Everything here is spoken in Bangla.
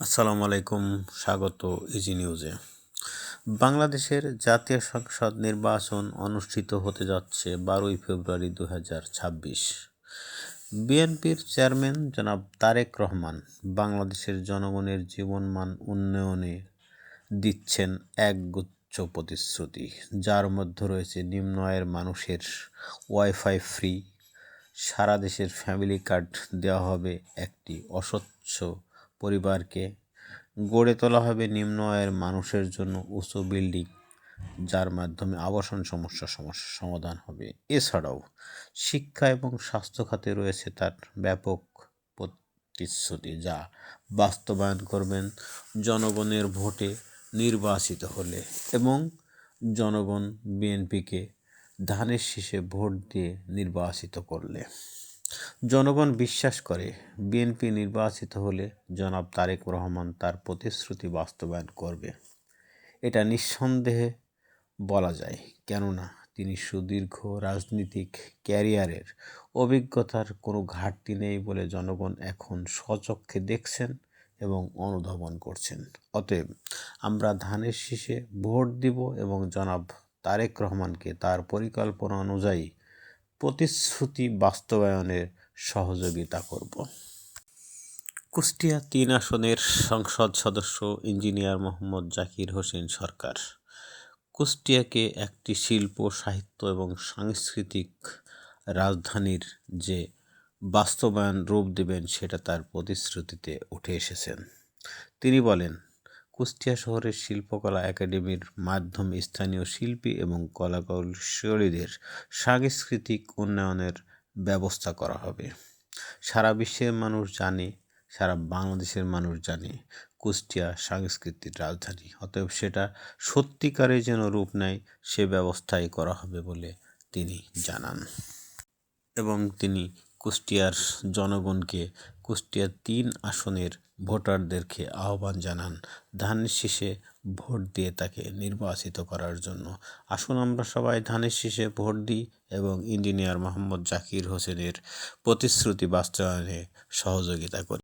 আসসালামু আলাইকুম, স্বাগত ইজি নিউজে। বাংলাদেশের জাতীয় সংসদ নির্বাচন অনুষ্ঠিত হতে যাচ্ছে 12 ফেব্রুয়ারি 2026। বিএনপির চেয়ারম্যান জনাব তারেক রহমান বাংলাদেশের জনগণের জীবনমান উন্নয়নে দিচ্ছেন একগুচ্ছ প্রতিশ্রুতি, যার মধ্যে রয়েছে নিম্ন আয়ের মানুষের ওয়াইফাই ফ্রি, সারা দেশের ফ্যামিলি কার্ড দেওয়া হবে একটি অস্বচ্ছ পরিবারকে, গড়ে তোলা হবে নিম্ন আয়ের মানুষের জন্য উঁচু বিল্ডিং, যার মাধ্যমে আবাসন সমস্যা সমাধান হবে। এছাড়াও শিক্ষা এবং স্বাস্থ্য খাতে রয়েছে তার ব্যাপক প্রতিশ্রুতি, যা বাস্তবায়ন করবেন জনগণের ভোটে নির্বাচিত হলে এবং জনগণ বিএনপিকে ধানের শীষে ভোট দিয়ে নির্বাচিত করলে। জনগণ বিশ্বাস করে বিএনপি নির্বাচিত হলে জনাব তারেক রহমান তার প্রতিশ্রুতি বাস্তবায়ন করবে। এটা নিঃসন্দেহে বলা যায়, কেননা তিনি সুদীর্ঘ রাজনৈতিক ক্যারিয়ারের অভিজ্ঞতার কোনো ঘাটতি নেই বলে জনগণ এখন স্বচক্ষে দেখছেন এবং অনুধাবন করছেন। অতএব আমরা ধানের শীষে ভোট দিব এবং জনাব তারেক রহমানকে তার পরিকল্পনা অনুযায়ী প্রতিশ্রুতি বাস্তবায়নের সহযোগিতা করব। কুষ্টিয়া 3 আসনের সংসদ সদস্য ইঞ্জিনিয়ার মোহাম্মদ জাকির হোসেন সরকার কুষ্টিয়াকে একটি শিল্প, সাহিত্য এবং সাংস্কৃতিক রাজধানীর যে বাস্তবায়ন রূপ দেবেন সেটা তার প্রতিশ্রুতিতে উঠে এসেছেন। তিনি বলেন, কুষ্টিয়া শহরের শিল্পকলা একাডেমির মাধ্যমে স্থানীয় শিল্পী এবং কলাকুশলীদের সাংস্কৃতিক উন্নয়নের ব্যবস্থা করা হবে। সারা বিশ্বের মানুষ জানে, সারা বাংলাদেশের মানুষ জানে কুষ্টিয়া সাংস্কৃতিক রাজধানী। অতএব সেটা সত্যিকারে যেন রূপ নেয় সে ব্যবস্থাই করা হবে বলে তিনি জানান এবং তিনি কুষ্টিয়ার জনগণকে কুষ্টিয়া 3 আসনের ভোটারদেরকে আহ্বান জানান ধানের শীষে ভোট দিয়ে তাকে নির্বাচিত করার জন্য। আসুন আমরা সবাই ধানের শীষে ভোট দিই এবং ইঞ্জিনিয়ার মোহাম্মদ জাকির হোসেনের প্রতিশ্রুতি বাস্তবায়নে সহযোগিতা করি।